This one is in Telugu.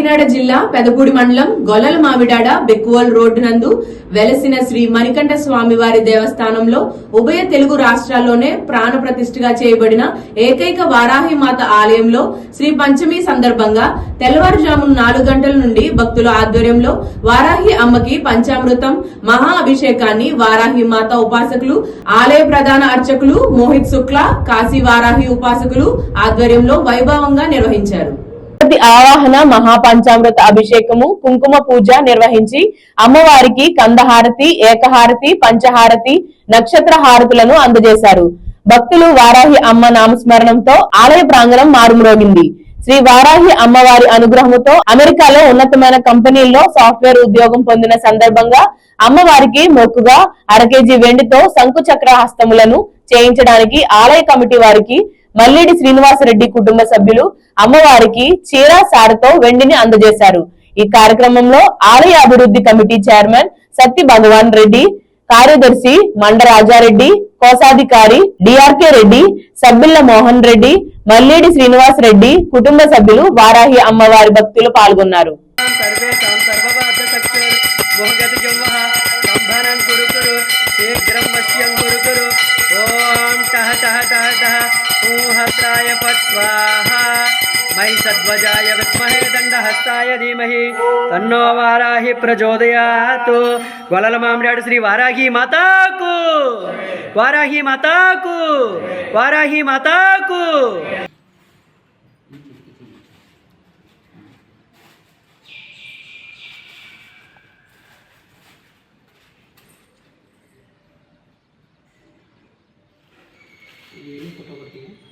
కాకినాడ జిల్లా పెదపూడి మండలం గొల్లల మామిడాడ బెక్కువల్ రోడ్డు నందు వెలసిన శ్రీ మణికంఠ స్వామివారి దేవస్థానంలో ఉభయ తెలుగు రాష్ట్రాల్లోనే ప్రాణ ప్రతిష్ఠగా చేయబడిన ఏకైక వారాహిమాత ఆలయంలో శ్రీ పంచమి సందర్భంగా తెల్లవారుజామున 4 గంటల నుండి భక్తుల ఆధ్వర్యంలో వారాహి అమ్మకి పంచామృతం మహా అభిషేకాన్ని వారాహిమాత ఉపాసకులు ఆలయ ప్రధాన అర్చకులు మోహిత్ శుక్లా కాశీ వారాహి ఉపాసకులు ఆధ్వర్యంలో వైభవంగా నిర్వహించారు. ఆవాహన మహాపంచామృత అభిషేకము కుంకుమ పూజ నిర్వహించి అమ్మవారికి కందహారతి ఏకహారతి పంచహారతి నక్షత్ర హారతులను అందజేశారు. భక్తులు వారాహి అమ్మ నామస్మరణంతో ఆలయ ప్రాంగణం మారుమ్రోగింది. శ్రీ వారాహి అమ్మవారి అనుగ్రహంతో అమెరికాలో ఉన్నతమైన కంపెనీల్లో సాఫ్ట్వేర్ ఉద్యోగం పొందిన సందర్భంగా అమ్మవారికి మొక్కుగా 1/2 కేజీ వెండితో శంకు చక్ర హస్తములను చేయించడానికి ఆలయ కమిటీ వారికి మల్లిడి శ్రీనివాసరెడ్డి కుటుంబ సభ్యులు అమ్మవారికి చీర సారతో వెండిని అందజేశారు. ఈ కార్యక్రమంలో ఆలయ అభివృద్ధి కమిటీ చైర్మన్ సత్తి భగవాన్ రెడ్డి, కార్యదర్శి మండరాజారెడ్డి, కోశాధికారి డిఆర్కే రెడ్డి, సబ్బిళ్ల మోహన్ రెడ్డి, మల్లిడి శ్రీనివాస్ రెడ్డి కుటుంబ సభ్యులు వారాహి అమ్మవారి భక్తులు పాల్గొన్నారు. मयि सद्वजाय विद्महे दंडहस्ताय धीमहि तन्नो वाराहि प्रचोदयात्। गोलल मामिडाड श्री वाराही माता को, वाराही माता को, वाराही माता को। फोटो